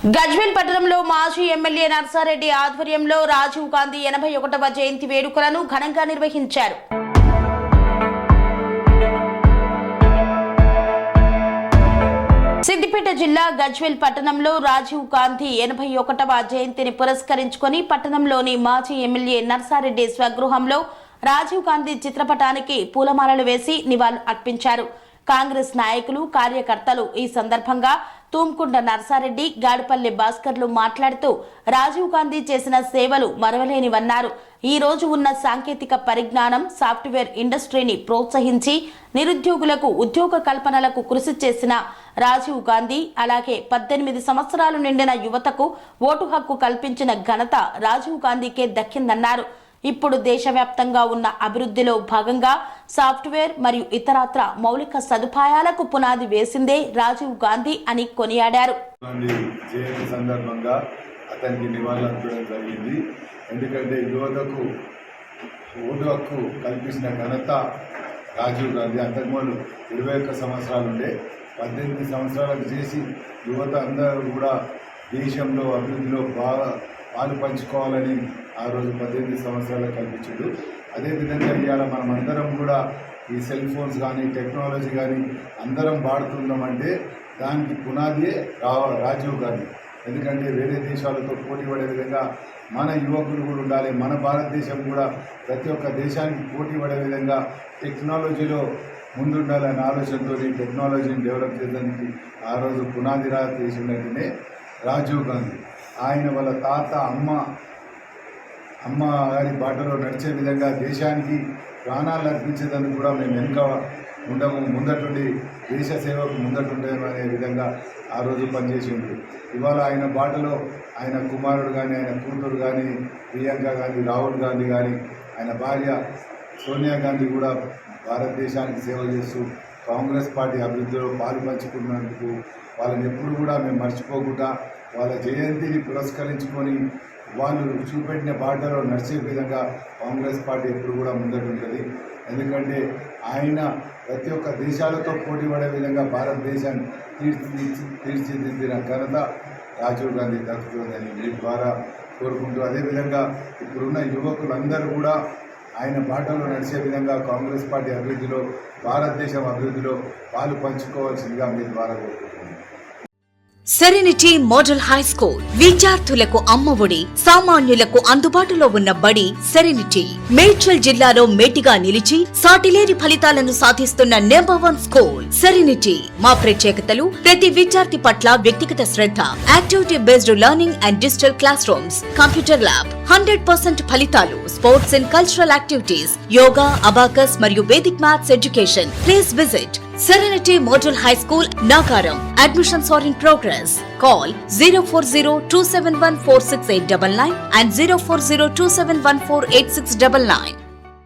గజ్వేల్ పట్టణంలో మాజీ ఎమ్మెల్యే నర్సారెడ్డి ఆధ్వర్యంలో రాజీవ్ గాంధీ 81వ జయంతి వేడుకలను ఘనంగా నిర్వహించారు. సిద్దిపేట జిల్లా గజ్వేల్ పట్టణంలో రాజీవ్ గాంధీ 81వ జయంతిని పురస్కరించుకొని పట్టణంలోని మాజీ ఎమ్మెల్యే నర్సారెడ్డి స్వగృహంలో రాజీవ్ గాంధీ చిత్రపటానికి పూలమాలలు వేసి నివాళులు అర్పించారు. కాంగ్రెస్ నాయకులు కార్యకర్తలు ఈ సందర్భంగా తూంకుండ నర్సారెడ్డి, గాడిపల్లి భాస్కర్లు మాట్లాడుతూ రాజీవ్ గాంధీ చేసిన సేవలు మరవలేనివన్నారు. ఈ రోజు ఉన్న సాంకేతిక పరిజ్ఞానం, సాఫ్ట్వేర్ ఇండస్ట్రీని ప్రోత్సహించి నిరుద్యోగులకు ఉద్యోగ కల్పనలకు కృషి చేసిన రాజీవ్ గాంధీ, అలాగే 18 సంవత్సరాలు నిండిన యువతకు ఓటు హక్కు కల్పించిన ఘనత రాజీవ్ గాంధీకే దక్కిందన్నారు. ఇప్పుడు దేశవ్యాప్తంగా ఉన్న అభివృద్ధిలో భాగంగా సాఫ్ట్వేర్ మరియు ఇతరత్ర మౌలిక సదుపాయాలకు పునాది వేసిందే రాజీవ్ గాంధీ అని కొనియాడారు. సందర్భంగా అతనికి నివాళులర్పించడం జరిగింది. ఎందుకంటే యువతకు ఓటు హక్కు కల్పించిన ఘనత రాజీవ్ గాంధీ. అంతకుముందు 21 సంవత్సరాలు ఉండే 18 సంవత్సరాలకు చేసి యువత అందరూ కూడా దేశంలో అభివృద్ధిలో బాగా పాలు పంచుకోవాలని ఆ రోజు 18 సంవత్సరాలకు కల్పించాడు. అదేవిధంగా ఇవాళ మనం అందరం కూడా ఈ సెల్ ఫోన్స్ కానీ టెక్నాలజీ కానీ అందరం వాడుతున్నామంటే దానికి పునాదియే రాజీవ్ గాంధీ. ఎందుకంటే వేరే దేశాలతో పోటీ పడే విధంగా మన యువకులు కూడా ఉండాలి. మన భారతదేశం కూడా ప్రతి ఒక్క దేశానికి పోటీ పడే విధంగా టెక్నాలజీలో ముందుండాలనే ఆలోచనతో టెక్నాలజీని డెవలప్ చేయడానికి ఆ రోజు పునాది చేసినట్టునే రాజీవ్ గాంధీ. ఆయన వాళ్ళ తాత అమ్మ గారి బాటలో నడిచే విధంగా దేశానికి ప్రాణాలు అర్పించేందుకు కూడా మేము వెనుక ఉండము, ముందటుండి దేశ సేవకు ముందటుండేమనే విధంగా ఆ రోజు పనిచేసిండు. ఇవాళ ఆయన బాటలో ఆయన కుమారుడు కానీ, ఆయన కూతురు కానీ, ప్రియాంక గాంధీ, రాహుల్ గాంధీ కానీ, ఆయన భార్య సోనియా గాంధీ కూడా భారతదేశానికి సేవ చేస్తూ కాంగ్రెస్ పార్టీ అభివృద్ధిలో పాలు పంచుకున్నందుకు వాళ్ళని ఎప్పుడు కూడా మేము మర్చిపోకుండా వాళ్ళ జయంతిని పురస్కరించుకొని వాళ్ళు చూపెట్టిన బాటలో నడిచే విధంగా కాంగ్రెస్ పార్టీ ఎప్పుడు కూడా ముందటుంటుంది. ఎందుకంటే ఆయన ప్రతి ఒక్క దేశాలతో పోటీ పడే విధంగా భారతదేశాన్ని తీర్చిదిద్దిన ఘనత రాజీవ్ గాంధీ దక్కుతుందని మీ ద్వారా కోరుకుంటూ, అదేవిధంగా ఇప్పుడున్న యువకులందరూ కూడా ఆయన బాటలో నడిచే విధంగా కాంగ్రెస్ పార్టీ అభివృద్ధిలో, భారతదేశం అభివృద్ధిలో పాలు పంచుకోవాల్సిందిగా మీ ద్వారా కోరుకుంటున్నాను. సెరెనిటీ మోడల్ హై స్కూల్ విద్యార్థులకు అమ్మఒడి, సామాన్యులకు అందుబాటులో ఉన్న బడి సెరెనిటీ. మేడ్చల్ జిల్లాలో మేటిగా నిలిచి సాటిలేని ఫలితాలను సాధిస్తున్న #1 స్కూల్ సెరెనిటీ. మా ప్రత్యేకతలు ప్రతి విద్యార్థి పట్ల వ్యక్తిగత శ్రద్ధ, activity based learning and digital classrooms, computer lab, 100% ఫలితాలు, sports and cultural activities, yoga, abacus మరియు Vedic maths education. Please visit Serenity Model High School, Nagaram. Admissions are in progress. Call 040-271-46899 and 040-271-48699.